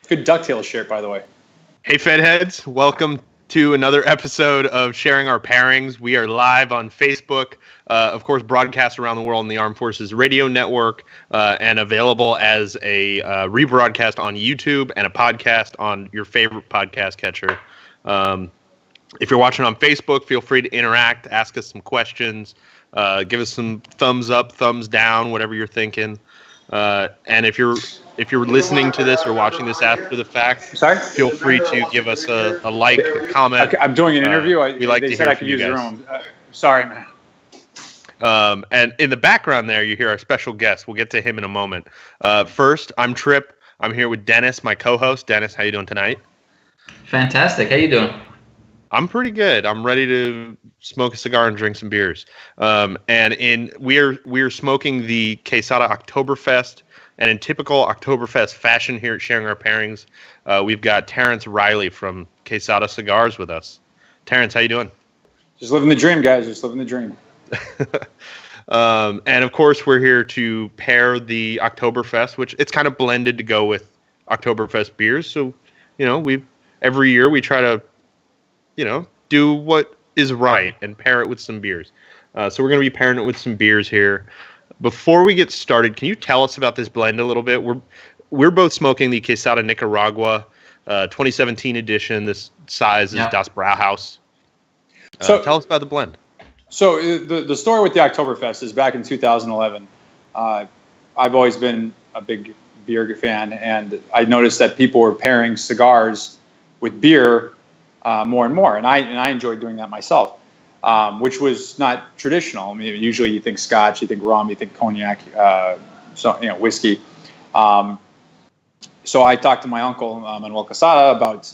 Good DuckTales shirt, by the way. Hey, Fedheads. Welcome to another episode of Sharing Our Pairings. We are live on Facebook, of course, broadcast around the world on the Armed Forces Radio Network, and available as a rebroadcast on YouTube and a podcast on your favorite podcast catcher. If you're watching on Facebook, feel free to interact, ask us some questions, give us some thumbs up, thumbs down, whatever you're thinking. And if you're listening to this or watching this after the fact, feel free to give us a like, a comment. I'm doing an interview. We like to hear from you guys. Sorry, man. And in the background there, you hear our special guest. We'll get to him in a moment. First, I'm Tripp. I'm here with Dennis, my co-host. Dennis, how you doing tonight? Fantastic. How you doing? I'm pretty good. I'm ready to smoke a cigar and drink some beers. We are smoking the Quesada Oktoberfest, and in typical Oktoberfest fashion here at Sharing Our Pairings, we've got Terence Reilly from Quesada Cigars with us. Terence, how you doing? Just living the dream, guys. Just living the dream. And of course, we're here to pair the Oktoberfest, which it's kind of blended to go with Oktoberfest beers. So, every year we try to do what is right and pair it with some beers. So we're going to be pairing it with some beers here. Before we get started, can you tell us about this blend a little bit? We're both smoking the Quesada Nicaragua 2017 edition. This size is Das Brauhaus. So tell us about the blend. So the story with the Oktoberfest is back in 2011. I've always been a big beer fan, and I noticed that people were pairing cigars with beer more and more, and I enjoyed doing that myself, which was not traditional. I mean, usually you think Scotch, you think rum, you think cognac, whiskey. So I talked to my uncle Manuel Quesada about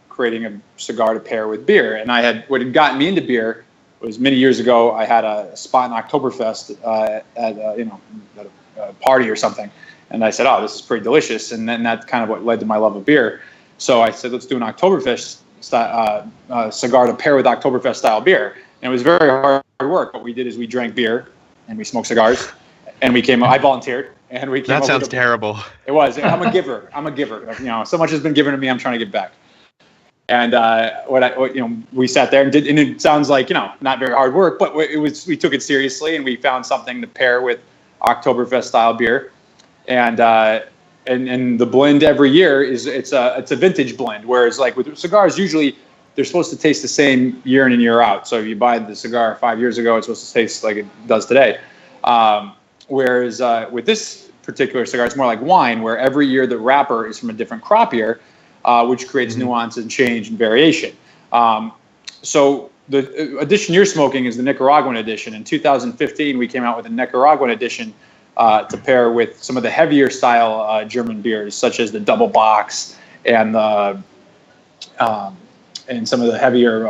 creating a cigar to pair with beer, and what had gotten me into beer was many years ago. I had a spot in Oktoberfest at a party or something, and I said, "Oh, this is pretty delicious," and then that's kind of what led to my love of beer. So I said, "Let's do an Oktoberfest cigar to pair with Oktoberfest style beer." And it was very hard work. What we did is we drank beer and we smoked cigars, and I volunteered, and we came. That sounds terrible. It was. I'm a giver. So much has been given to me. I'm trying to give back. And we sat there and did, and it sounds like not very hard work, but we took it seriously, and we found something to pair with Oktoberfest style beer, and the blend every year it's a vintage blend, whereas like with cigars usually they're supposed to taste the same year in and year out. So if you buy the cigar 5 years ago, it's supposed to taste like it does today. Whereas with this particular cigar, it's more like wine, where every year the wrapper is from a different crop year, which creates nuance and change and variation. So the edition you're smoking is the Nicaraguan edition. In 2015, we came out with a Nicaraguan edition to pair with some of the heavier style German beers, such as the Double Box and some of the heavier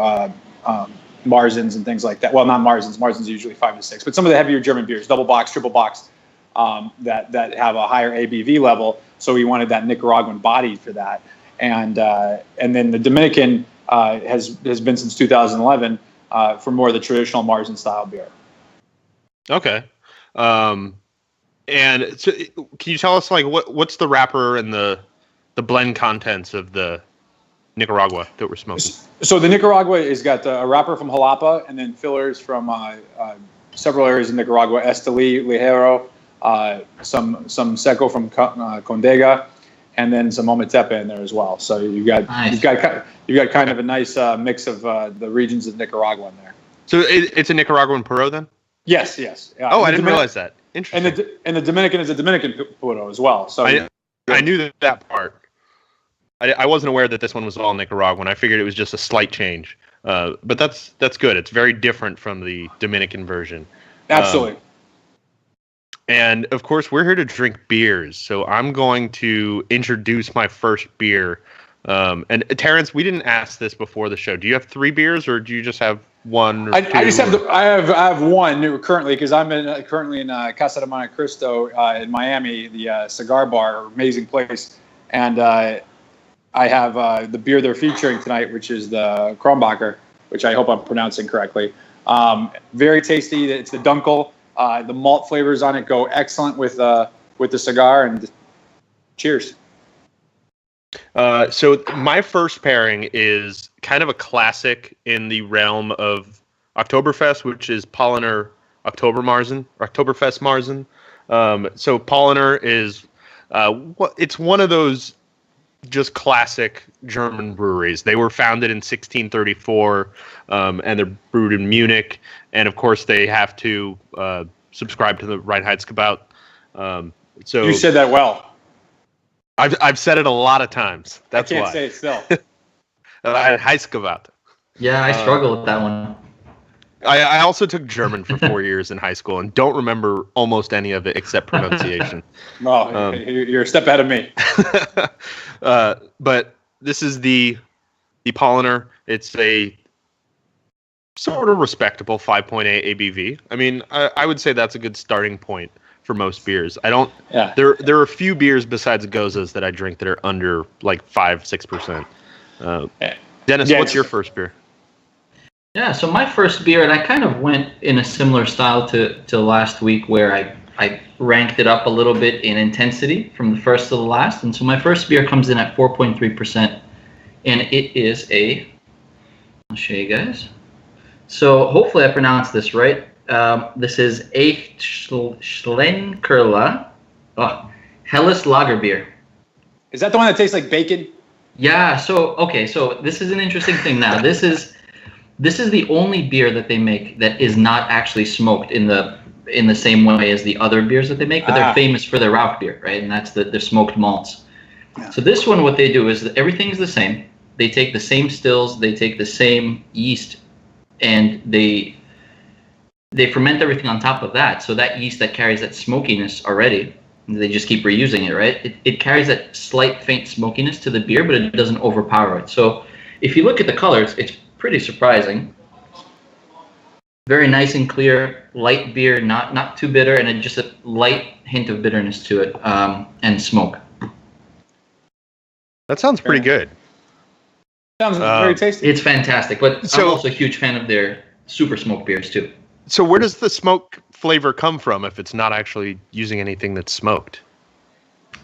Marzens and things like that. Well, not Marzens. Marzens are usually 5 to 6, but some of the heavier German beers, Double Box, Triple Box, that have a higher ABV level. So we wanted that Nicaraguan body for that, and then the Dominican has been since 2011 for more of the traditional Marzen style beer. Okay. And so, can you tell us what's the wrapper and the blend contents of the Nicaragua that we're smoking? So the Nicaragua has got a wrapper from Jalapa, and then fillers from several areas in Nicaragua: Esteli, Ligero, some Seco from Condega, and then some Ometepe in there as well. So you've got kind of a nice mix of the regions of Nicaragua in there. So it's a Nicaraguan Puro then? Yes. Oh, I didn't realize that. Interesting. And the Dominican is a Dominican Puro as well. So I knew that part. I wasn't aware that this one was all Nicaraguan. I figured it was just a slight change. But that's good. It's very different from the Dominican version. Absolutely. And of course, we're here to drink beers. So I'm going to introduce my first beer. And Terence, we didn't ask this before the show. Do you have 3 beers, or do you just have one? Or two? I just have I have one currently, because I'm currently in Casa de Monte Cristo in Miami, the cigar bar, amazing place, and I have the beer they're featuring tonight, which is the Kronbacher, which I hope I'm pronouncing correctly. Very tasty. It's the Dunkel. The malt flavors on it go excellent with the cigar. And cheers. So my first pairing is kind of a classic in the realm of Oktoberfest, which is Paulaner Oktoberfest Marzen. So Paulaner is it's one of those just classic German breweries. They were founded in 1634, and they're brewed in Munich. And of course, they have to subscribe to the Reinheitsgebot. So You said that well. I've said it a lot of times. That's I can't why. say it still. Reinheitsgebot. Yeah, I struggle with that one. I also took German for 4 years in high school and don't remember almost any of it except pronunciation. Well, you're a step ahead of me. But this is the Paulaner. It's a sort of respectable 5.8 ABV. I mean, I would say that's a good starting point for most beers. I don't. Yeah. There are a few beers besides Gozas that I drink that are under like 5-6%. Dennis, what's your first beer? Yeah, so my first beer, and I kind of went in a similar style to last week where I ranked it up a little bit in intensity from the first to the last. And so my first beer comes in at 4.3%, and it is I'll show you guys. So hopefully I pronounced this right. This is a Schlenkerla Helles Lager beer. Is that the one that tastes like bacon? Yeah, so this is an interesting thing now. This is the only beer that they make that is not actually smoked in the same way as the other beers that they make, but they're famous for their Rauch beer, right? And that's the smoked malts. Yeah. So this one, what they do is that everything's the same. They take the same stills, they take the same yeast, and they ferment everything on top of that. So that yeast that carries that smokiness already, they just keep reusing it, right? It carries that slight faint smokiness to the beer, but it doesn't overpower it. So if you look at the colors, it's pretty surprising. Very nice and clear, light beer, not too bitter, and just a light hint of bitterness to it, and smoke. That sounds pretty good. Sounds very tasty. It's fantastic, but I'm also a huge fan of their super smoke beers too. So where does the smoke flavor come from if it's not actually using anything that's smoked?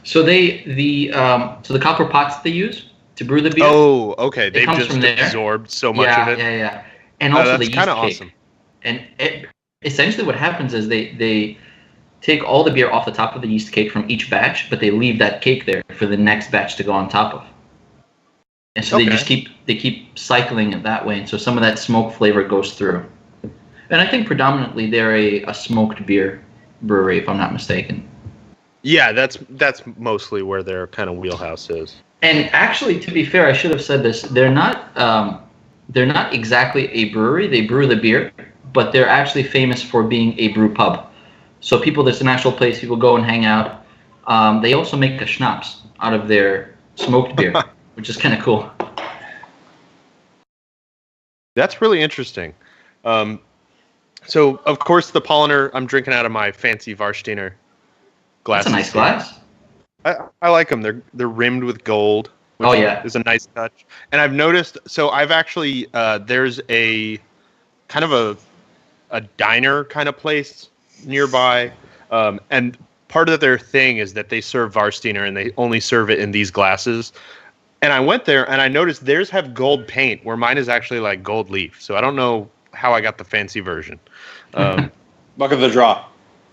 So the copper pots that they use to brew the beer. Oh, okay. They've just absorbed so much of it. Yeah. And also that's the yeast kind of cake. Awesome. And essentially what happens is they take all the beer off the top of the yeast cake from each batch, but they leave that cake there for the next batch to go on top of. And so they just keep cycling it that way, and so some of that smoke flavor goes through. And I think predominantly they're a smoked beer brewery, if I'm not mistaken. Yeah, that's mostly where their kind of wheelhouse is. And actually, to be fair, I should have said this. They're not exactly a brewery. They brew the beer, but they're actually famous for being a brew pub. So there's an actual place people go and hang out. They also make a schnapps out of their smoked beer, which is kind of cool. That's really interesting. So, of course, the Paulaner, I'm drinking out of my fancy Warsteiner glass. That's a nice glass. I like them. They're rimmed with gold. Which is a nice touch. And I've noticed, so I've actually, there's a kind of a diner kind of place nearby. And part of their thing is that they serve Warsteiner and they only serve it in these glasses. And I went there and I noticed theirs have gold paint where mine is actually like gold leaf. So I don't know how I got the fancy version. Luck of the draw.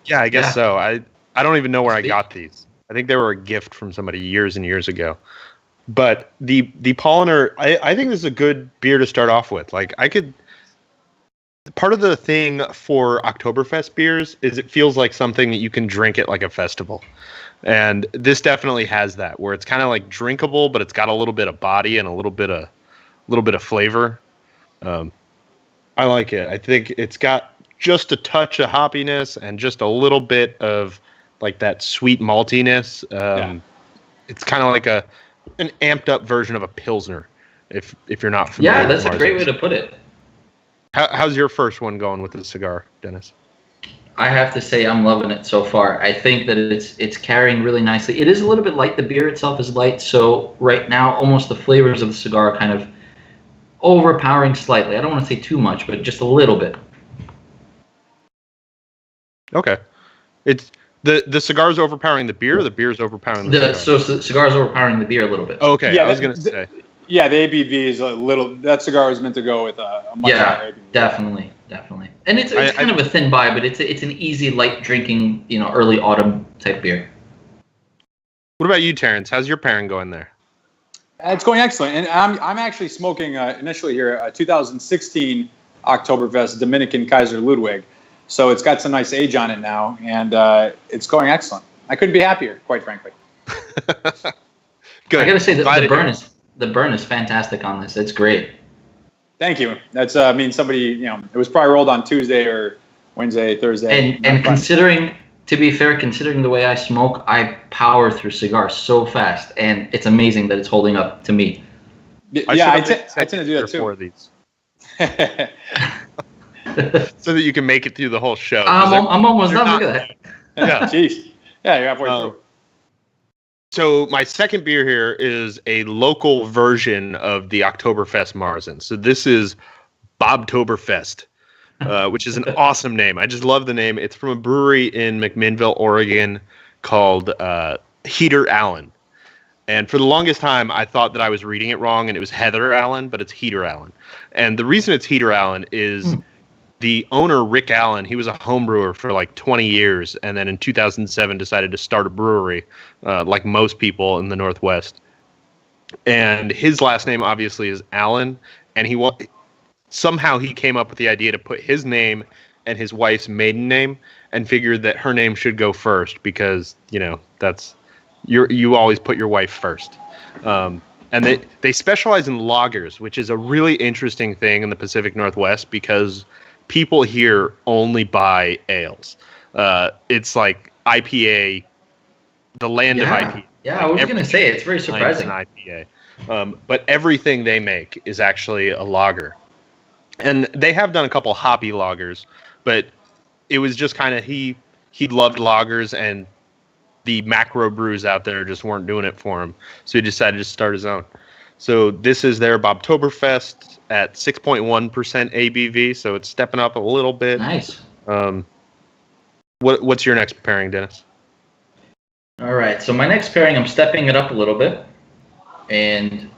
Yeah, I guess so. I don't even know where I got these. I think they were a gift from somebody years and years ago. But the Paulaner, I think this is a good beer to start off with. Like part of the thing for Oktoberfest beers is it feels like something that you can drink at like a festival. And this definitely has that, where it's kind of like drinkable, but it's got a little bit of body and a little bit of flavor. I like it. I think it's got just a touch of hoppiness and just a little bit of like that sweet maltiness. It's kind of like an amped up version of a Pilsner, if you're not familiar. Yeah, that's a great way to put it. How's your first one going with the cigar, Dennis? I have to say I'm loving it so far. I think that it's carrying really nicely. It is a little bit light. The beer itself is light, so right now almost the flavors of the cigar are kind of overpowering slightly. I don't want to say too much, but just a little bit. Okay. The cigar's overpowering the beer, or the beer's overpowering the cigar? So cigar's overpowering the beer a little bit. Okay, Yeah, I was going to say. Yeah, the ABV is a little. That cigar was meant to go with a much higher ABV. Definitely. And it's kind of a thin buy, but it's an easy, light drinking, early autumn type beer. What about you, Terrence? How's your pairing going there? It's going excellent, and I'm actually smoking initially here a 2016 Oktoberfest Dominican Kaiser Ludwig, so it's got some nice age on it now, and it's going excellent. I couldn't be happier, quite frankly. Good. I gotta say the burn is fantastic on this. It's great. Thank you. That's somebody it was probably rolled on Tuesday or Wednesday, Thursday. And considering the way I smoke, I power through cigars so fast, and it's amazing that it's holding up to me. I tend to do that too. 4 of these. So that you can make it through the whole show. I'm almost done. Look at that. Yeah, jeez. Yeah, you're halfway through. So my second beer here is a local version of the Oktoberfest Marzen. So this is Bobtoberfest, which is an awesome name. I just love the name. It's from a brewery in McMinnville, Oregon called Heater Allen. And for the longest time, I thought that I was reading it wrong, and it was Heather Allen, but it's Heater Allen. And the reason it's Heater Allen is the owner, Rick Allen, he was a home brewer for like 20 years, and then in 2007 decided to start a brewery, like most people in the Northwest. And his last name, obviously, is Allen, and somehow he came up with the idea to put his name and his wife's maiden name, and figured that her name should go first because, that's... You always put your wife first. And they specialize in lagers, which is a really interesting thing in the Pacific Northwest because people here only buy ales. It's like IPA, the land of IPA. Yeah, I was going to say, it's very surprising. IPA. But everything they make is actually a lager. And they have done a couple hoppy lagers, but it was just kind of, he loved lagers, and the macro brews out there just weren't doing it for him. So he decided to start his own. So this is their Bobtoberfest at 6.1% ABV. So it's stepping up a little bit. Nice. What's your next pairing, Dennis? All right. So my next pairing, I'm stepping it up a little bit. And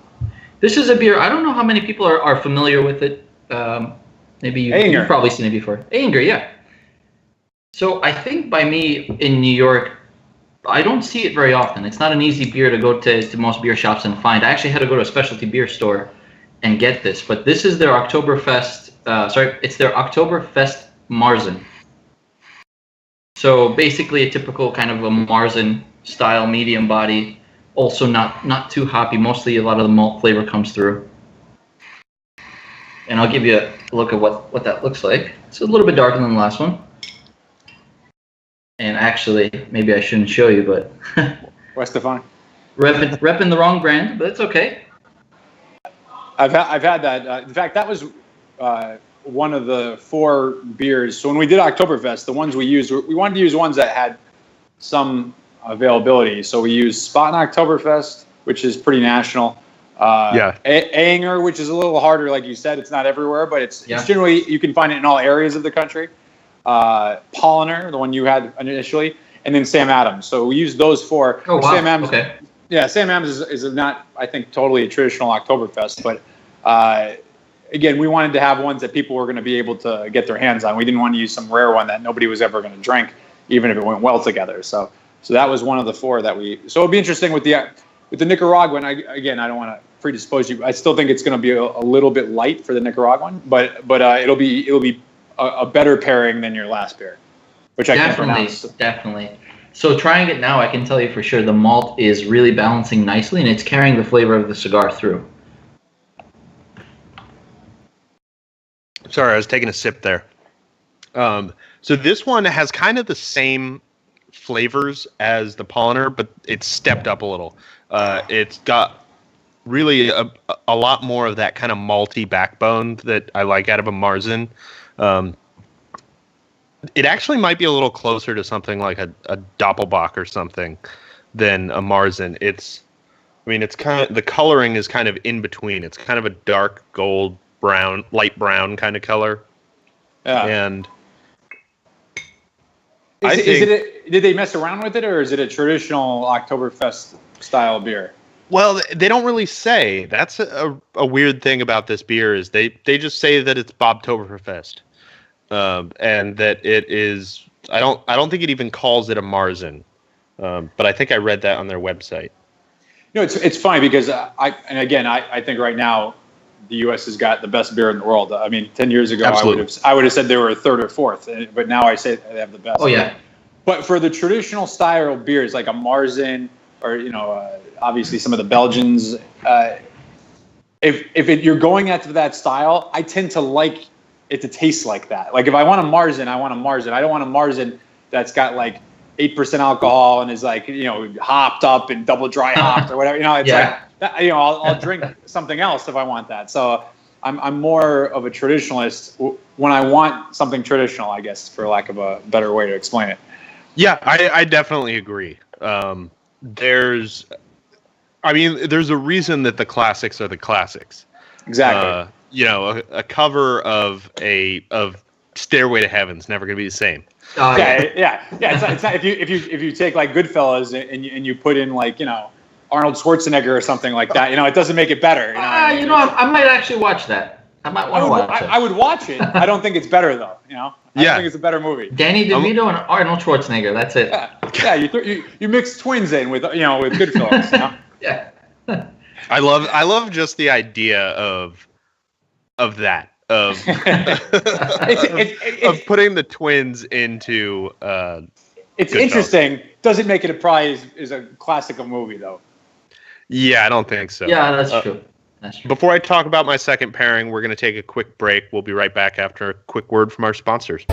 this is a beer. I don't know how many people are familiar with it. Maybe you've probably seen it before. Anger, yeah. So I think by me in New York, I don't see it very often. It's not an easy beer to go to most beer shops and find. I actually had to go to a specialty beer store and get this. But this is their Oktoberfest. It's their Oktoberfest Marzen. So basically a typical kind of a Marzen style medium body. Also not too hoppy. Mostly a lot of the malt flavor comes through. And I'll give you a look at what that looks like. It's a little bit darker than the last one. And actually, maybe I shouldn't show you, but Westefan. Repping the wrong brand, but it's okay. I've had that. In fact, that was one of the 4 beers. So when we did Oktoberfest, the ones we used, we wanted to use ones that had some availability. So we used Spaten Oktoberfest, which is pretty national. Anger, which is a little harder, like you said. It's not everywhere, but it's generally, you can find it in all areas of the country. Polliner, the one you had initially, and then Sam Adams. So we used those 4. Oh, wow. Sam Adams, okay. Yeah, Sam Adams is not, I think, totally a traditional Oktoberfest, but again, we wanted to have ones that people were going to be able to get their hands on. We didn't want to use some rare one that nobody was ever going to drink, even if it went well together. So that was one of the 4 that we. So it'll be interesting with the Nicaraguan. I don't want to predispose you. I still think it's going to be a little bit light for the Nicaraguan, but it'll be a better pairing than your last beer, which I can pronounce. Definitely. So trying it now, I can tell you for sure the malt is really balancing nicely, and it's carrying the flavor of the cigar through. Sorry, I was taking a sip there. So this one has kind of the same flavors as the Polliner, but it's stepped up a little. It's got really a lot more of that kind of malty backbone that I like out of a Marzen. It actually might be a little closer to something like a Doppelbock or something than a Marzen. It's kind of, the coloring is kind of in between. It's kind of a dark gold brown, light brown kind of color. Yeah. And Did they mess around with it, or is it a traditional Oktoberfest style beer? Well, they don't really say. That's a weird thing about this beer is they just say that it's Bobtoberfest, and that it is. I don't think it even calls it a Marzen, but I think I read that on their website. It's funny because I think right now the U.S. has got the best beer in the world. I mean, 10 years ago I would have said they were third or fourth, but now I say they have the best. Oh yeah. But for the traditional style beers like a Marzen or obviously some of the Belgians, if you're going after that style, I tend to like it to taste like that. Like if I want a Marzen, I want a Marzen. I don't want a Marzen that's got like 8% alcohol and is like hopped up and double dry hopped or whatever. It's like that, I'll drink something else if I want that. So I'm more of a traditionalist when I want something traditional, I guess, for lack of a better way to explain it. Yeah, I definitely agree. There's a reason that the classics are the classics. Exactly. A cover of Stairway to Heaven's never going to be the same. Yeah. It's not, if you take like Goodfellas and you put in like Arnold Schwarzenegger or something like that, it doesn't make it better. I might actually watch that. I might want to watch it. I would watch it. I don't think it's better though. I don't think it's a better movie. Danny DeVito and Arnold Schwarzenegger. That's it. Yeah. You mix twins in with Goodfellas. Yeah. I love just the idea of that. Of putting the twins into it's interesting. Doesn't make it probably is a classic of movie though. Yeah, I don't think so. Yeah, that's true. That's true. Before I talk about my second pairing, we're going to take a quick break. We'll be right back after a quick word from our sponsors.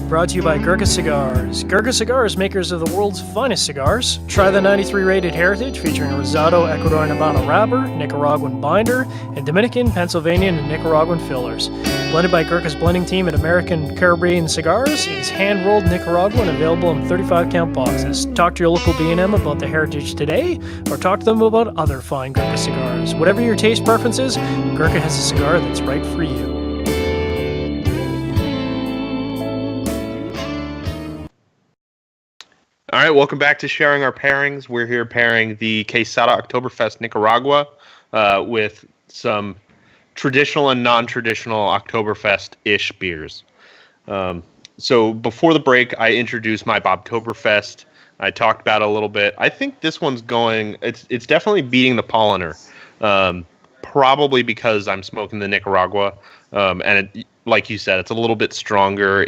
Brought to you by Gurkha Cigars. Gurkha Cigars, makers of the world's finest cigars. Try the 93 rated Heritage featuring Rosado, Ecuador and Habano wrapper, Nicaraguan binder, and Dominican, Pennsylvanian, and Nicaraguan fillers. Blended by Gurkha's blending team at American Caribbean Cigars, it is hand-rolled Nicaraguan, available in 35-count boxes. Talk to your local B&M about the Heritage today, or talk to them about other fine Gurkha cigars. Whatever your taste preferences, Gurkha has a cigar that's right for you. All right, welcome back to Sharing Our Pairings. We're here pairing the Quesada Oktoberfest Nicaragua with some traditional and non-traditional Oktoberfest-ish beers. So before the break, I introduced my Bobtoberfest. I talked about it a little bit. I think this one's it's definitely beating the Polliner, probably because I'm smoking the Nicaragua. And like you said, it's a little bit stronger.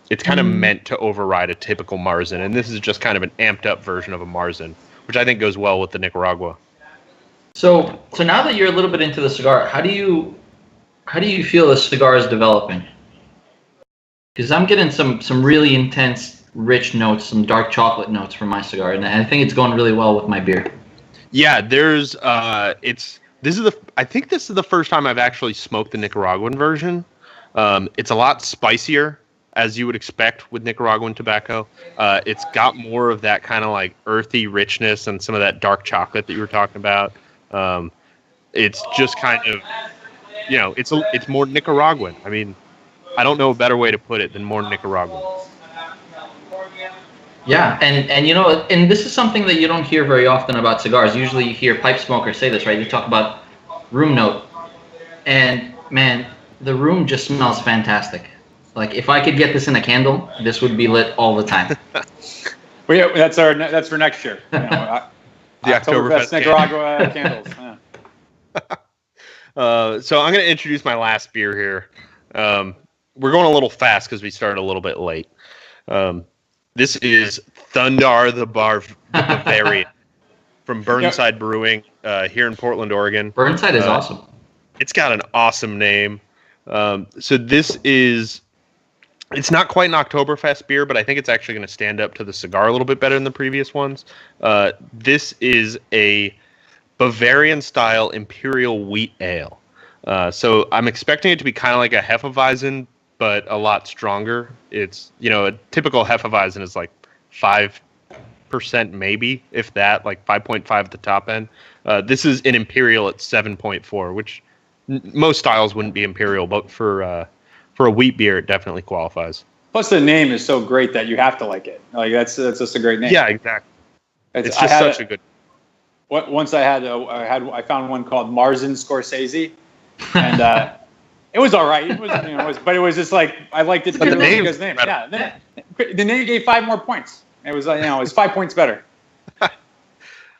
It's kind of meant to override a typical Marzen, and this is just kind of an amped up version of a Marzen, which I think goes well with the Nicaragua. So now that you're a little bit into the cigar, how do you feel the cigar is developing? Because I'm getting some really intense, rich notes, some dark chocolate notes from my cigar, and I think it's going really well with my beer. Yeah, I think this is the first time I've actually smoked the Nicaraguan version. It's a lot spicier, as you would expect with Nicaraguan tobacco. It's got more of that kind of like earthy richness and some of that dark chocolate that you were talking about. It's just kind of, it's more Nicaraguan. I mean, I don't know a better way to put it than more Nicaraguan. Yeah, and this is something that you don't hear very often about cigars. Usually you hear pipe smokers say this, right? You talk about room note, and man, the room just smells fantastic. Like if I could get this in a candle, this would be lit all the time. Well, yeah, that's for next year. The Oktoberfest Nicaragua candles. Yeah. So I'm going to introduce my last beer here. We're going a little fast because we started a little bit late. This is Thundar the Bavarian from Burnside Brewing here in Portland, Oregon. Burnside is awesome. It's got an awesome name. So this is... It's not quite an Oktoberfest beer, but I think it's actually going to stand up to the cigar a little bit better than the previous ones. This is a Bavarian-style Imperial Wheat Ale. So I'm expecting it to be kind of like a Hefeweizen, but a lot stronger. It's, a typical Hefeweizen is like 5% maybe, if that, like 5.5 at the top end. This is an Imperial at 7.4, which most styles wouldn't be Imperial, but for a wheat beer, it definitely qualifies. Plus, the name is so great that you have to like it. Like that's just a great name. Yeah, exactly. It's just such a good. Once I found one called Marzen Scorsese, and it was all right. It was, but it was just like I liked it. But the name, yeah, the name gave 5 more points. It was it was 5 points better.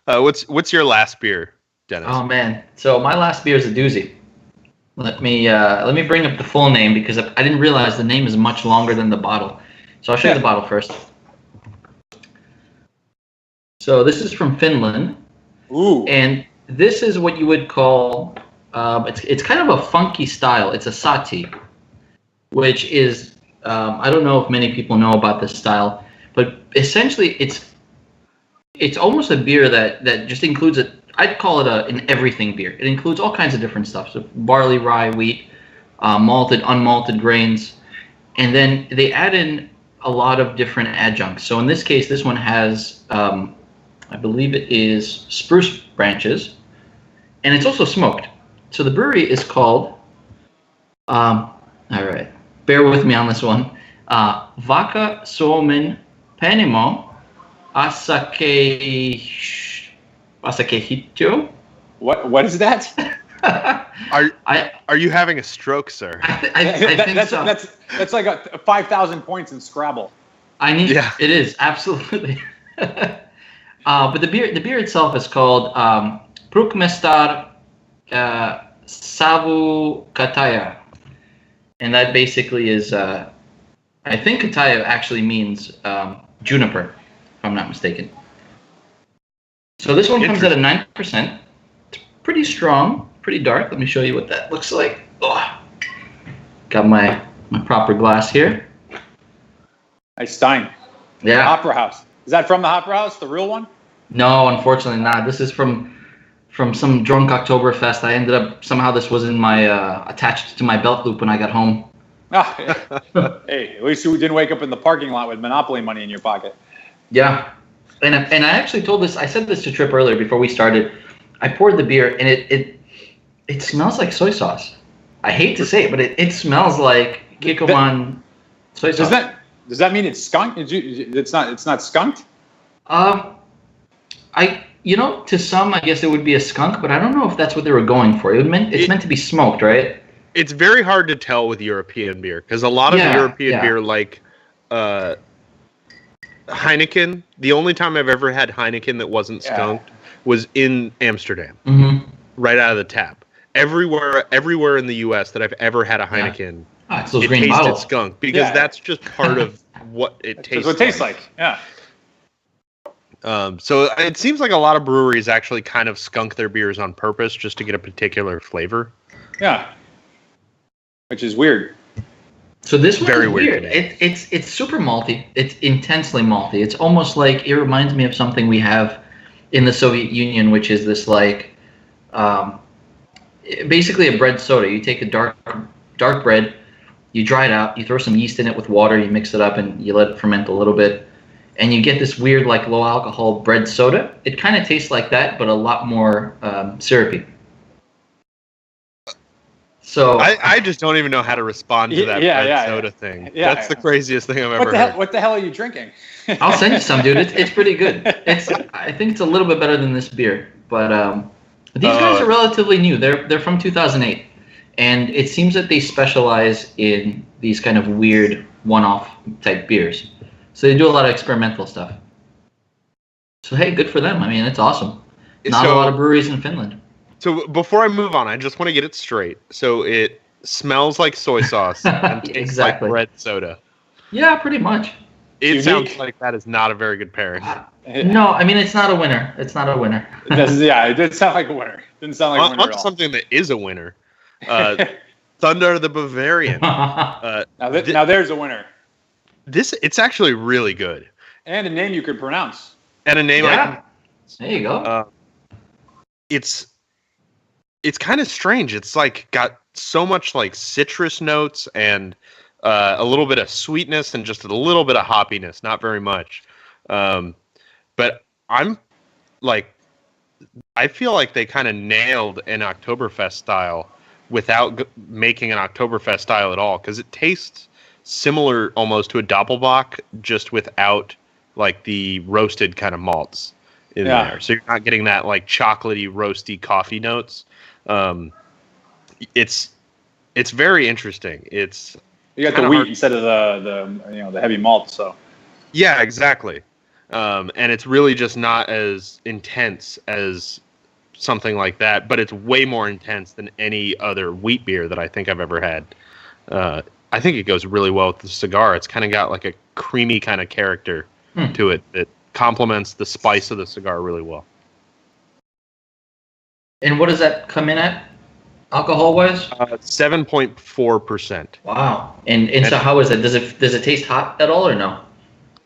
What's your last beer, Dennis? Oh man, so my last beer is a doozy. Let me bring up the full name because I didn't realize the name is much longer than the bottle. So I'll show you the bottle first. So this is from Finland. Ooh. And this is what you would call it's kind of a funky style. It's a sati, which is I don't know if many people know about this style, but essentially it's almost a beer that just includes I'd call it an everything beer. It includes all kinds of different stuff. So barley, rye, wheat, malted, unmalted grains. And then they add in a lot of different adjuncts. So in this case, this one has, I believe it is spruce branches. And it's also smoked. So the brewery is called, all right, bear with me on this one. Vaka Suomen Panimo Asakehitjo. What is that? Are you having a stroke, sir? I think so. That's like 5,000 points in Scrabble. It is absolutely. But the beer itself is called Prukmestar Savu Kataya, and that basically is I think Kataya actually means juniper, if I'm not mistaken. So this one comes at a 9%. It's pretty strong, pretty dark. Let me show you what that looks like. Oh, got my proper glass here. Nice Stein. Yeah. Opera House. Is that from the Opera House, the real one? No, unfortunately not. This is from some drunk Oktoberfest. I ended up somehow this was in my attached to my belt loop when I got home. Hey, at least you didn't wake up in the parking lot with Monopoly money in your pocket. Yeah. And I actually told this. I said this to Tripp earlier before we started. I poured the beer, and it smells like soy sauce. I hate to say it, but it smells like Kikkoman soy sauce. Does that mean it's skunked? It's not skunked? To some, I guess it would be a skunk, but I don't know if that's what they were going for. It's meant to be smoked, right? It's very hard to tell with European beer because a lot of European beer, like Heineken. The only time I've ever had Heineken that wasn't skunked was in Amsterdam, right out of the tap. Everywhere in the U.S. that I've ever had a Heineken, it's those it green tasted bottles. skunk because that's just part of what it tastes. What it tastes like. Yeah. So it seems like a lot of breweries actually kind of skunk their beers on purpose just to get a particular flavor. Yeah. Which is weird. So this one Very is weird. It's super malty. It's intensely malty. It's almost like it reminds me of something we have in the Soviet Union, which is this like basically a bread soda. You take a dark bread, you dry it out, you throw some yeast in it with water, you mix it up, and you let it ferment a little bit, and you get this weird like low alcohol bread soda. It kind of tastes like that, but a lot more syrupy. So I just don't even know how to respond to that bread soda thing. Yeah, That's the craziest thing I've ever heard. What the hell are you drinking? I'll send you some, dude. It's pretty good. I think it's a little bit better than this beer, but these guys are relatively new. They're from 2008, and it seems that they specialize in these kind of weird one-off type beers. So they do a lot of experimental stuff. So hey, good for them. I mean, it's awesome. Not a lot of breweries in Finland. So before I move on, I just want to get it straight. So it smells like soy sauce and tastes like bread soda. Yeah, pretty much. It sounds like that is not a very good pairing. No, I mean, it's not a winner. It's not a winner. It didn't sound like a winner. Didn't sound like a winner at all. Something that is a winner. Thunder the Bavarian. Now there's a winner. It's actually really good. And a name you could pronounce. And a name there you go. It's kind of strange. It's like got so much like citrus notes and a little bit of sweetness and just a little bit of hoppiness, not very much. But I'm like, I feel like they kind of nailed an Oktoberfest style without making an Oktoberfest style at all, because it tastes similar almost to a Doppelbock, just without like the roasted kind of malts in there. So you're not getting that like chocolatey, roasty coffee notes. It's very interesting. It's You got the wheat instead of the heavy malt. So yeah, exactly. And it's really just not as intense as something like that, but it's way more intense than any other wheat beer that I think I've ever had. I think it goes really well with the cigar. It's kind of got like a creamy kind of character to it that complements the spice of the cigar really well. And what does that come in at, alcohol-wise? 7.4%. Wow. And so how is that? Does it taste hot at all or no?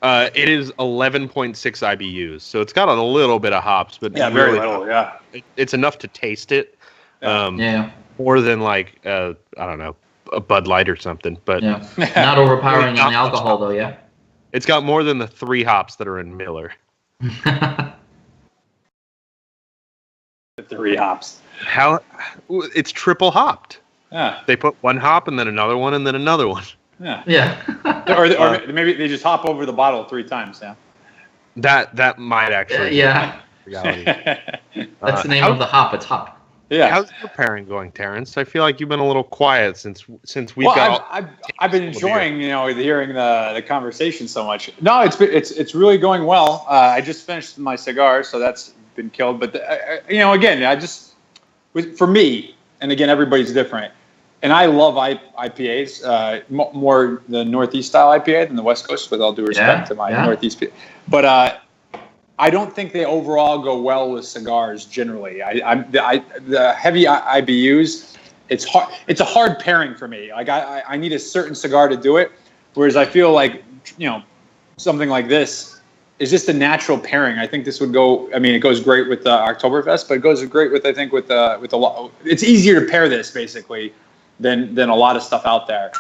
It is 11.6 IBUs, so it's got a little bit of hops, but very little. Yeah, it's enough to taste it. Yeah. More than like I don't know, a Bud Light or something, but not overpowering on the alcohol though. Yeah. It's got more than the 3 hops that are in Miller. The 3 hops. It's triple hopped. Yeah. They put 1 hop and then another one and then another one. Yeah. Yeah. or maybe they just hop over the bottle 3 times. Yeah. That might actually. Yeah. Reality. That's the name of the hop. It's hop. Yeah. How's your pairing going, Terrence? I feel like you've been a little quiet since we've I've been enjoying hearing the conversation so much. No, it's really going well. I just finished my cigar, so that's been killed. But again, for me, and again, everybody's different. And I love IPAs, more the Northeast style IPA than the West Coast, with all due respect to my Northeast. But I don't think they overall go well with cigars generally. The heavy IBUs, it's hard. It's a hard pairing for me. Like I need a certain cigar to do it. Whereas I feel like something like this is just a natural pairing. I think this would go. I mean, it goes great with the Oktoberfest, but it goes great with a lot. It's easier to pair this basically than a lot of stuff out there.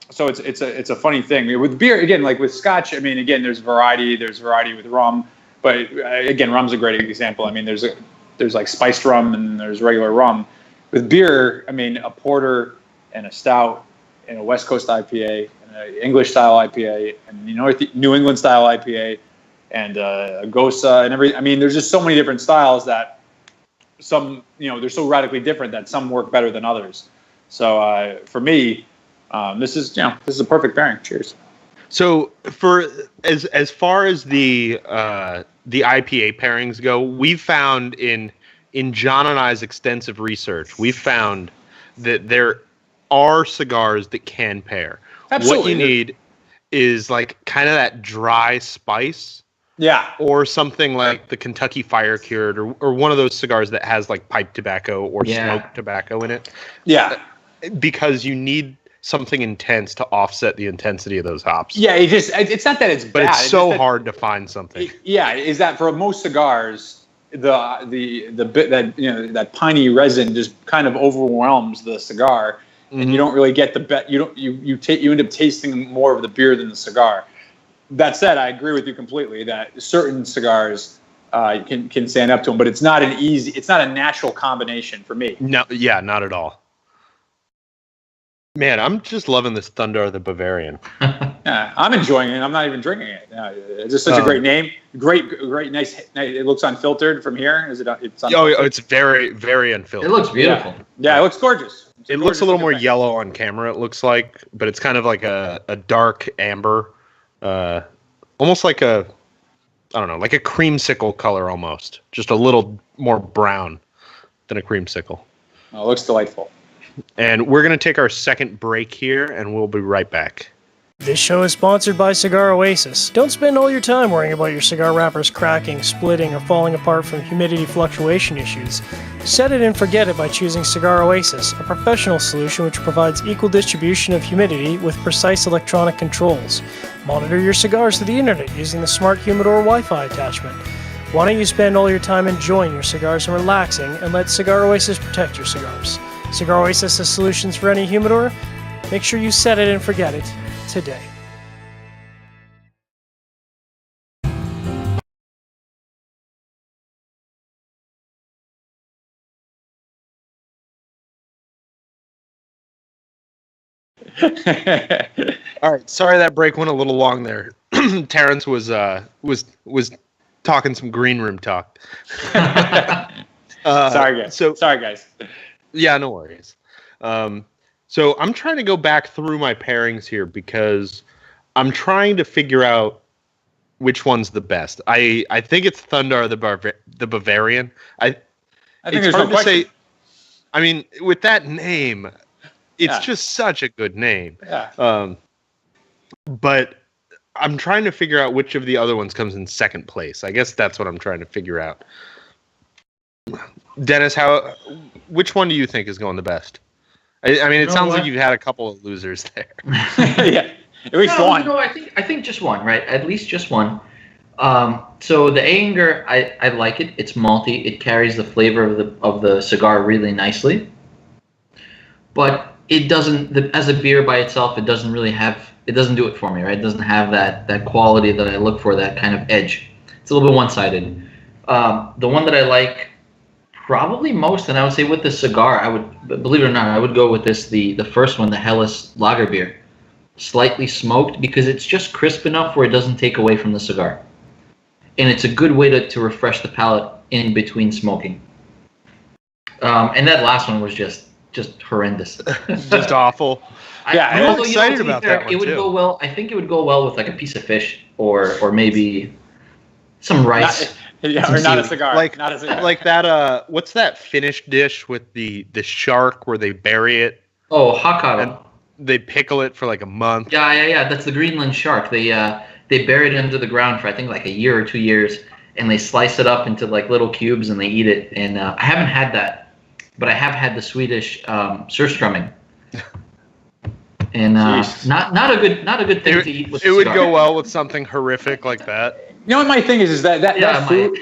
So it's a funny thing with beer. Again, like with Scotch, I mean, again, there's variety with rum, but again, rum's a great example. I mean, there's like spiced rum and there's regular rum. With beer, I mean, a porter and a stout and a West Coast IPA and an English style IPA and New England style IPA and a Gosa and I mean, there's just so many different styles that some, they're so radically different that some work better than others. So for me, this is a perfect pairing. Cheers. So for as far as the IPA pairings go, we've found in John and I's extensive research, we've found that there are cigars that can pair. Absolutely. What you need is like kind of that dry spice. Yeah. Or something like the Kentucky Fire Cured or one of those cigars that has like pipe tobacco or smoked tobacco in it. Yeah. Because you need something intense to offset the intensity of those hops. Yeah, it's not that it's bad. But it's so hard to find something. Is that for most cigars, the bit that that piney resin just kind of overwhelms the cigar, and you don't really get you end up tasting more of the beer than the cigar. That said, I agree with you completely that certain cigars can stand up to them, but it's not a natural combination for me. No, not at all. Man, I'm just loving this Thunder of the Bavarian. Yeah, I'm enjoying it. I'm not even drinking it. It's just such a great name. Great, nice. It looks unfiltered from here. Is it? It's unfiltered? It's very, very unfiltered. It looks beautiful. Yeah, it looks gorgeous. It looks a little more yellow on camera. It looks like, but it's kind of like a dark amber, almost like a creamsicle color almost. Just a little more brown than a creamsicle. Oh, it looks delightful. And we're going to take our second break here, and we'll be right back. This show is sponsored by Cigar Oasis. Don't spend all your time worrying about your cigar wrappers cracking, splitting, or falling apart from humidity fluctuation issues. Set it and forget it by choosing Cigar Oasis, a professional solution which provides equal distribution of humidity with precise electronic controls. Monitor your cigars through the internet using the Smart Humidor Wi-Fi attachment. Why don't you spend all your time enjoying your cigars and relaxing, and let Cigar Oasis protect your cigars? Cigar Oasis has solutions for any humidor. Make sure you set it and forget it today. All right, sorry that break went a little long there. Terrence was talking some green room talk. Sorry, guys. Sorry, guys. Yeah, no worries. So I'm trying to go back through my pairings here because I'm trying to figure out which one's the best. I think it's Thundar the Bavarian. I think it's there's hard no to question. say. I mean, with that name, it's just such a good name. Yeah. But I'm trying to figure out which of the other ones comes in second place. I guess that's what I'm trying to figure out. Dennis, which one do you think is going the best? I mean, it sounds like you've had a couple of losers there. Yeah, at least one. No, I think just one, right? At least just one. So the Anger, I like it. It's malty. It carries the flavor of the cigar really nicely. But it doesn't, as a beer by itself, it doesn't do it for me, right? It doesn't have that quality that I look for, that kind of edge. It's a little bit one-sided. The one that I like probably most, and I would say with the cigar, believe it or not, I would go with the first one, the Helles Lager beer. Slightly smoked, because it's just crisp enough where it doesn't take away from the cigar. And it's a good way to refresh the palate in between smoking. And that last one was just horrendous. Just awful. I'm excited about that one, it would too. go well. I think it would go well with like a piece of fish or maybe some rice. Not a cigar. Like that. What's that Finnish dish with the shark where they bury it? Oh, hakara. They pickle it for like a month. Yeah. That's the Greenland shark. They bury it under the ground for I think like a year or 2 years, and they slice it up into like little cubes and they eat it. And I haven't had that, but I have had the Swedish surströmming. And not a good thing to eat with. It would go well with something horrific like that. You know what my thing is that food,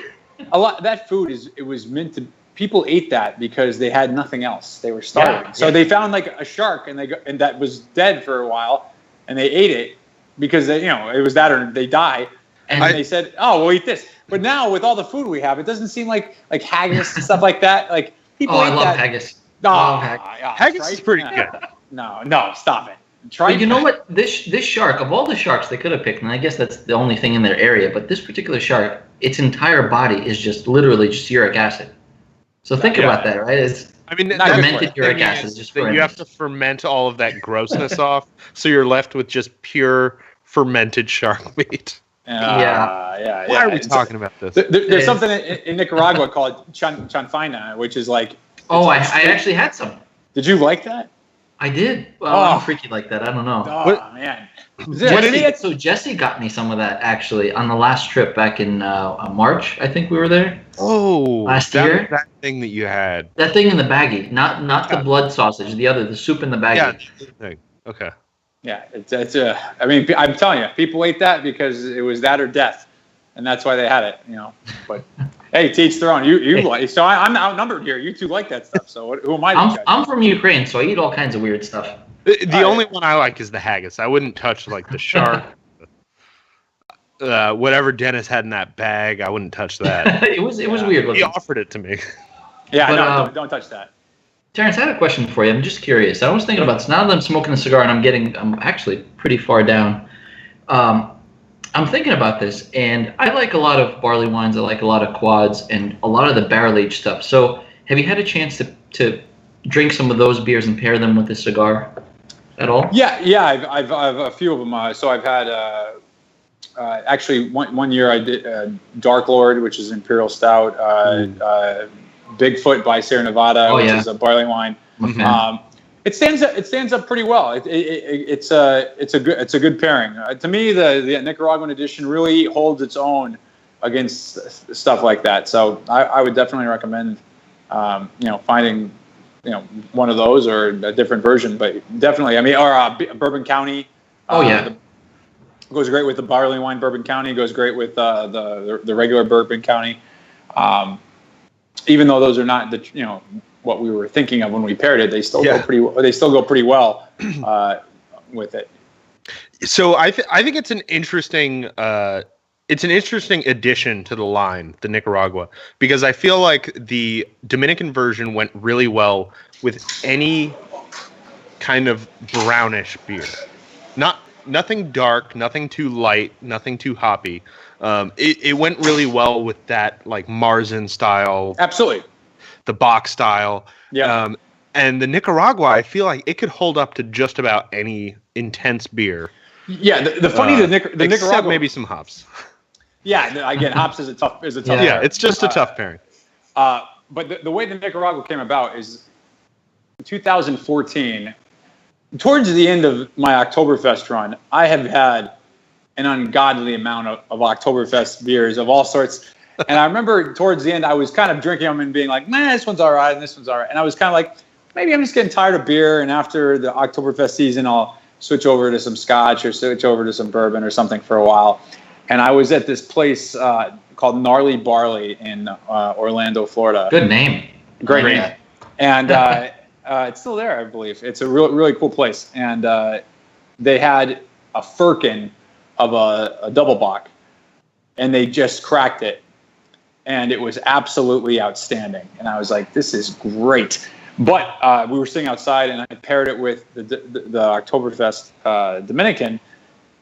that food it was meant to. People ate that because they had nothing else. They were starving, so they found like a shark and that was dead for a while, and they ate it because it was that or they die. And they said, "Oh, we'll eat this." But now with all the food we have, it doesn't seem like haggis and stuff like that. Like people eat I love that. haggis. Haggis is pretty good. No, stop it. But you know what? This shark, of all the sharks they could have picked, and I guess that's the only thing in their area, but this particular shark, its entire body is just literally just uric acid. So think about that, right? It's not fermented uric acid. Just you have to ferment all of that grossness off, so you're left with just pure fermented shark meat. Yeah. Why are we talking about this? There's something in Nicaragua called chanfaina, which is like. I actually had some. Did you like that? I did. Well, I'm freaky like that. I don't know. Oh, man. So Jesse got me some of that actually on the last trip back in March. I think we were there. Oh, last year. That thing that you had. That thing in the baggie, not the blood sausage. The soup in the baggie. Yeah. Okay. Yeah, I mean, I'm telling you, people ate that because it was that or death, and that's why they had it. But hey, to each their own. So I'm outnumbered here. You two like that stuff. So who am I? I'm from Ukraine, so I eat all kinds of weird stuff. The only one I like is the haggis. I wouldn't touch like the shark. Whatever Dennis had in that bag, I wouldn't touch that. it was weird. He offered it to me. Yeah, don't touch that. Terrence, I had a question for you. I'm just curious. I was thinking about this. Now that I'm smoking a cigar and I'm actually pretty far down. I'm thinking about this, and I like a lot of barley wines. I like a lot of quads and a lot of the barrel-aged stuff. So have you had a chance to drink some of those beers and pair them with the cigar at all? Yeah. I've a few of them. So I've had actually one year I did Dark Lord, which is Imperial Stout. Bigfoot by Sierra Nevada, which is a barley wine. Okay. It stands up pretty well. It's a good pairing. To me, the Nicaraguan edition really holds its own against stuff like that. So I would definitely recommend finding one of those or a different version. But definitely, or Bourbon County. Goes great with the barley wine. Bourbon County goes great with the regular Bourbon County. Even though those are not what we were thinking of when we paired it, they still go pretty well with it. So I think it's an interesting addition to the line, the Nicaragua, because I feel like the Dominican version went really well with any kind of brownish beer. Nothing dark, nothing too light, nothing too hoppy. It went really well with that like Marzen style. Absolutely. The box style. Yeah. And the Nicaragua, I feel like it could hold up to just about any intense beer. Yeah. The funny, the Nicaragua, except maybe some hops. Yeah. Again, hops is a tough. Yeah, it's just a tough pairing. But the way the Nicaragua came about is 2014. Towards the end of my Oktoberfest run, I have had an ungodly amount of Oktoberfest beers of all sorts. And I remember towards the end, I was kind of drinking them and being like, man, this one's all right, and this one's all right. And I was kind of like, maybe I'm just getting tired of beer, and after the Oktoberfest season, I'll switch over to some scotch or switch over to some bourbon or something for a while. And I was at this place called Gnarly Barley in Orlando, Florida. Good name. Great name. And it's still there, I believe. It's a really cool place. And they had a firkin of a double bock, and they just cracked it. And it was absolutely outstanding. And I was like, this is great. But we were sitting outside, and I paired it with the Oktoberfest Dominican,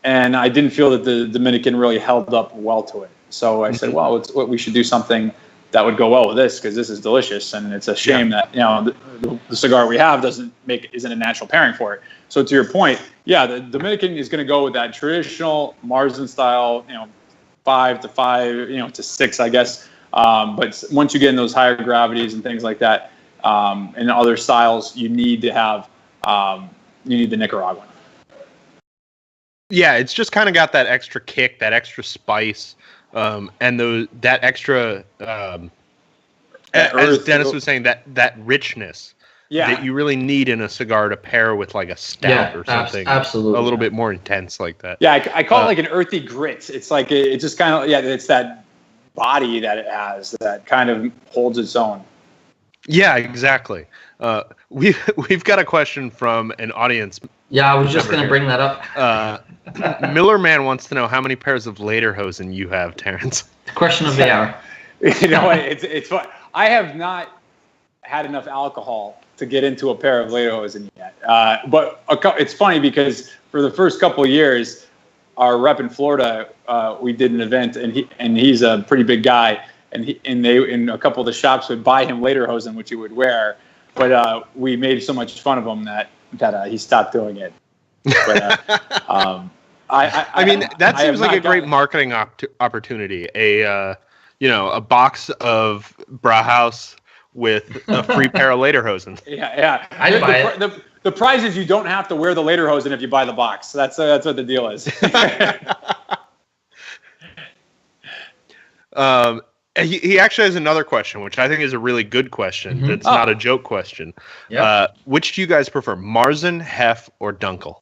and I didn't feel that the Dominican really held up well to it. So I said, well, we should do something that would go well with this, because this is delicious, and it's a shame that the cigar we have isn't a natural pairing for it. So to your point, the Dominican is going to go with that traditional Marzen style, 5 to 5, to 6, I guess. But once you get in those higher gravities and things like that, and other styles, you need to have the Nicaraguan. Yeah, it's just kind of got that extra kick, that extra spice, and that extra, as Dennis was saying, that richness that you really need in a cigar to pair with like a stout or something. Absolutely. A little bit more intense like that. Yeah, I call it like an earthy grit. It's like it just kind of it's that body that it has that kind of holds its own. Yeah, exactly. We've got a question from an audience. Yeah, I was just going to bring that up. Miller Man wants to know how many pairs of Lederhosen you have, Terrence. Question of the hour. It's fun. I have not had enough alcohol to get into a pair of Lederhosen yet. But it's funny because for the first couple of years, our rep in Florida, we did an event, and he's a pretty big guy, and they in a couple of the shops would buy him Lederhosen, which he would wear. But we made so much fun of him that he stopped doing it. But, I mean, that seems like a great marketing opportunity. A box of Brauhaus with a free pair of Lederhosen. Yeah. I'd buy it. The prize is you don't have to wear the Lederhosen if you buy the box. That's what the deal is. He actually has another question, which I think is a really good question. It's not a joke question. Yep. Which do you guys prefer, Marzen, Hef, or Dunkel?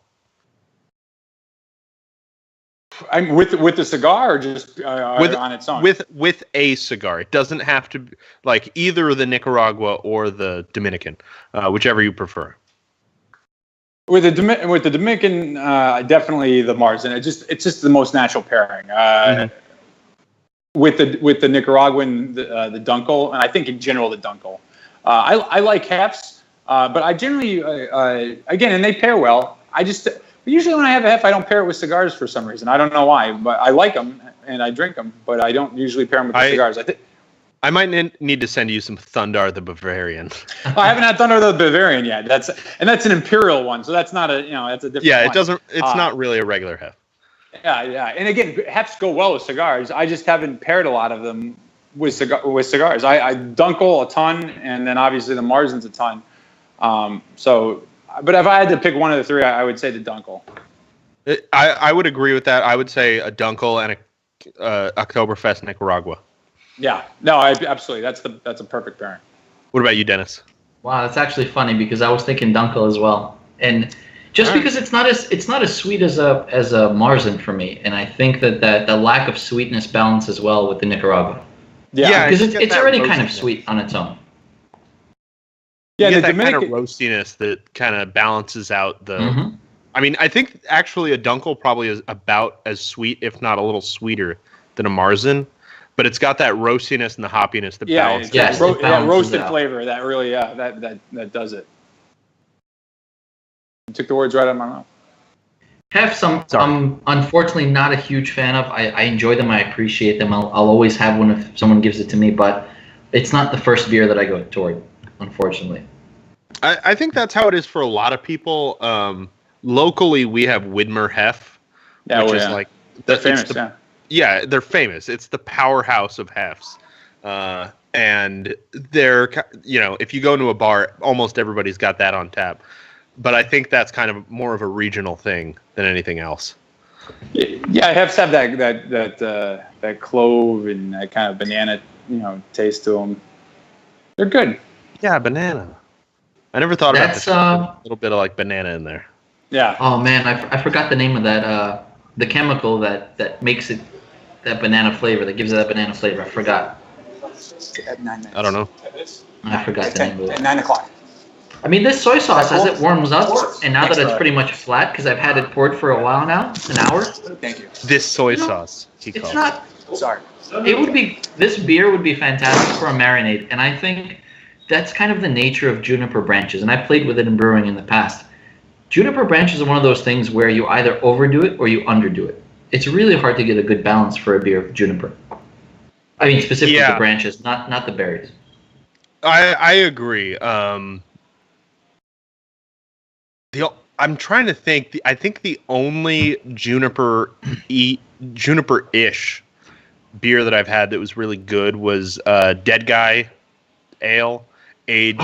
I'm with the cigar, or just on its own? With a cigar. It doesn't have to be like either the Nicaragua or the Dominican, whichever you prefer. With the Dominican, definitely the Marzen. It's just the most natural pairing. With the Nicaraguan, the Dunkel, and I think in general the Dunkel. I like Hefs, but I generally, again, and they pair well. Usually when I have a Hef, I don't pair it with cigars for some reason. I don't know why, but I like them and I drink them, but I don't usually pair them with the cigars. I might need to send you some Thundar the Bavarian. I haven't had Thundar the Bavarian yet. That's an imperial one, so that's not that's a different. Yeah, one. It's not really a regular Hef. Yeah. And again, Hefs go well with cigars. I just haven't paired a lot of them with cigars. I Dunkel a ton, and then obviously the Marzen's a ton. But if I had to pick one of the three, I would say the Dunkel. I would agree with that. I would say a Dunkel and a Oktoberfest Nicaragua. Yeah. No, absolutely. That's a perfect pairing. What about you, Dennis? Wow, that's actually funny because I was thinking Dunkel as well. And just because it's not as sweet as a Marzen for me, and I think that the lack of sweetness balances well with the Nicaragua. Yeah, because it's already kind of sweet on its own. Yeah, the Dominican kind of roastiness that kind of balances out the. I mean, I think actually a Dunkel probably is about as sweet, if not a little sweeter, than a Marzen, but it's got that roastiness and the hoppiness that balances. Roasted flavor that really that does it. took the words right out of my mouth. Have some. I'm unfortunately not a huge fan of. I enjoy them. I appreciate them. I'll always have one if someone gives it to me, but it's not the first beer that I go toward, unfortunately. I think that's how it is for a lot of people. Locally, we have Widmer Hef, which is like they're famous. Yeah, they're famous. It's the powerhouse of hefs, and they're if you go into a bar, almost everybody's got that on tap. But I think that's kind of more of a regional thing than anything else. Yeah, hefs have that clove and that kind of banana taste to them. They're good. Yeah, banana. I never thought about this. A little bit of like banana in there. Yeah. Oh man, I forgot the name of that. The chemical that makes it that banana flavor, that gives it that banana flavor. I forgot. At 9 minutes. I don't know. I forgot the name of it. At 9 o'clock. I mean, this soy sauce, as it warms up, and now that it's pretty much flat, because I've had it poured for a while now, an hour. Thank you. This soy sauce. It's not. Sorry. It would be. This beer would be fantastic for a marinade, and I think that's kind of the nature of juniper branches. And I played with it in brewing in the past. Juniper branches are one of those things where you either overdo it or you underdo it. It's really hard to get a good balance for a beer of juniper. I mean, specifically the branches, not the berries. I agree. I'm trying to think. I think the only juniper-ish beer that I've had that was really good was Dead Guy Ale aged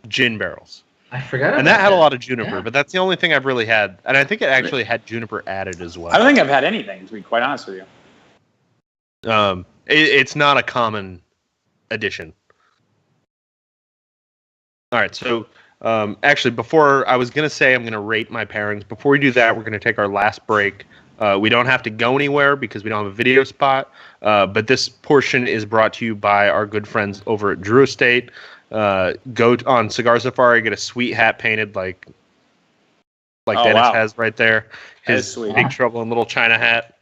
gin barrels. I forgot about and that had a lot of juniper, but that's the only thing I've really had. And I think it actually had juniper added as well. I don't think I've had anything, to be quite honest with you. It's not a common addition. All right, so actually, before I was going to say I'm going to rate my pairings. Before we do that, we're going to take our last break. We don't have to go anywhere because we don't have a video spot. But this portion is brought to you by our good friends over at Drew Estate. Go on Cigar Safari, get a sweet hat painted like Dennis has right there. His Big Trouble in Little China hat.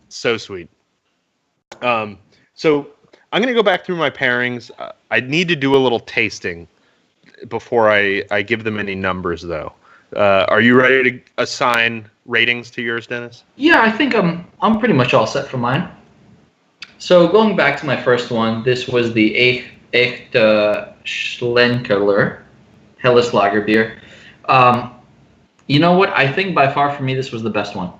So sweet. So I'm going to go back through my pairings. I need to do a little tasting before I give them any numbers, though. Are you ready to assign ratings to yours, Dennis? Yeah, I think I'm pretty much all set for mine. So going back to my first one, this was the Echte Schlenkerler Helles Lager beer. You know what? I think by far for me this was the best one.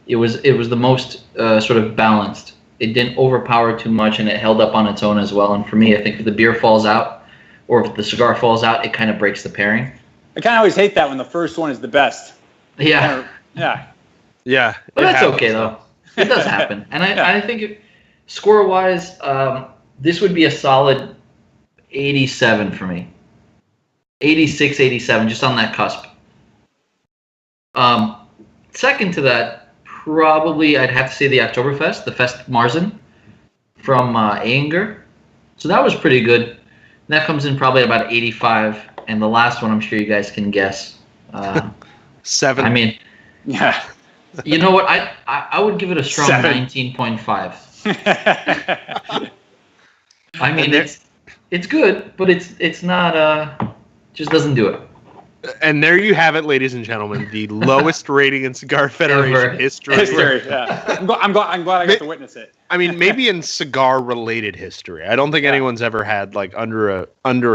It was the most sort of balanced. It didn't overpower too much, and it held up on its own as well. And for me, I think if the beer falls out, or if the cigar falls out, it kind of breaks the pairing. I kind of always hate that when the first one is the best. Yeah. Yeah. But that's okay, though. It does happen. And I think score-wise, this would be a solid 87 for me. 86, 87, just on that cusp. Second to that, probably I'd have to say the Oktoberfest, the Fest Marzen from Anger. So that was pretty good. That comes in probably about 85. And the last one, I'm sure you guys can guess. 7. I mean, yeah. You know what? I would give it a strong 19.5. I mean, it's good, but it's not. Just doesn't do it. And there you have it, ladies and gentlemen, the lowest rating in Cigar Federation history. Yeah. I'm glad I got to witness it. I mean, maybe in cigar-related history. I don't think anyone's ever had like under a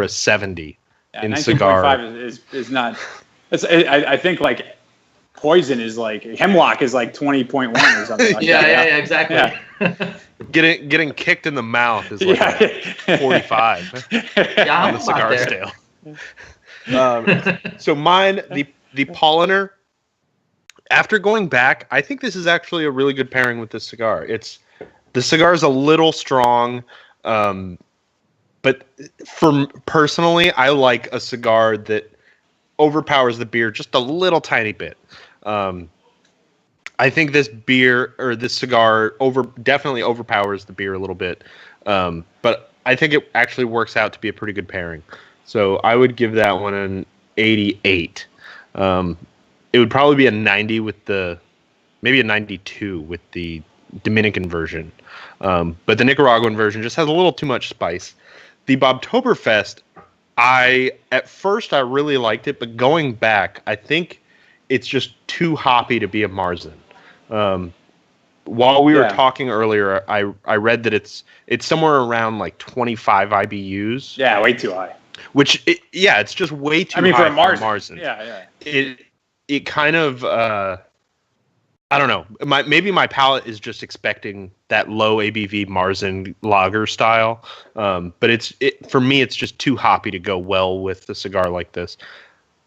70 in cigar. 19.5 is not. I think like Poison is like Hemlock is like 20.1 or something. Like yeah, exactly. Yeah. Getting kicked in the mouth is like 45 on the cigar scale. So mine, the Polliner, after going back, I think this is actually a really good pairing with this cigar. The cigar is a little strong, but personally, I like a cigar that overpowers the beer just a little tiny bit. I think this beer or this cigar definitely overpowers the beer a little bit, but I think it actually works out to be a pretty good pairing. So I would give that one an 88. It would probably be a 90 maybe a 92 with the Dominican version. But the Nicaraguan version just has a little too much spice. The Bobtoberfest, At first I really liked it, but going back, I think it's just too hoppy to be a Marzen. While we were talking earlier, I read that it's somewhere around like 25 IBUs. Yeah, way too high. It's just way too high for a Marzen. Yeah. It kind of I don't know. Maybe my palate is just expecting that low ABV Marzen lager style. But for me, it's just too hoppy to go well with a cigar like this.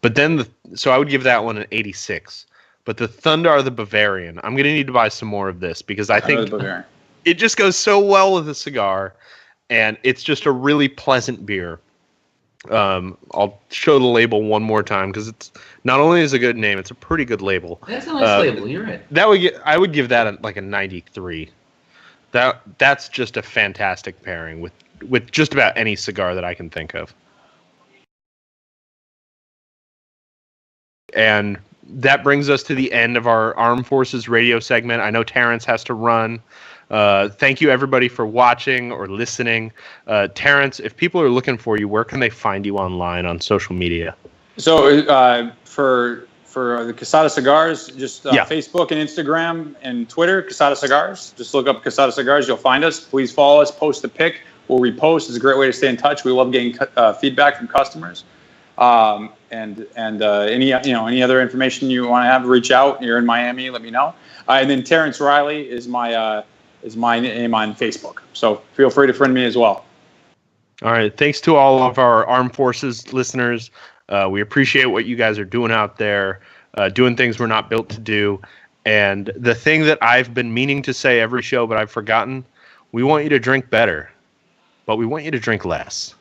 But then, so I would give that one an 86. But the Thundar the Bavarian, I'm going to need to buy some more of this because I think it just goes so well with a cigar. And it's just a really pleasant beer. I'll show the label one more time because it's not only is a good name, it's a pretty good label. That's a nice label. You're right. I would give that like a 93. That's just a fantastic pairing with just about any cigar that I can think of. And that brings us to the end of our Armed Forces radio segment. I know Terrence has to run. Thank you, everybody, for watching or listening. Terrence, if people are looking for you, where can they find you online on social media? So for the Quesada Cigars, just Facebook and Instagram and Twitter, Quesada Cigars. Just look up Quesada Cigars. You'll find us. Please follow us. Post a pic. We'll repost. It's a great way to stay in touch. We love getting feedback from customers. And any other information you want to have, reach out. You're in Miami, let me know. And then Terence Reilly is my name on Facebook. So feel free to friend me as well. All right. Thanks to all of our Armed Forces listeners. We appreciate what you guys are doing out there, doing things we're not built to do. And the thing that I've been meaning to say every show, but I've forgotten, we want you to drink better, but we want you to drink less.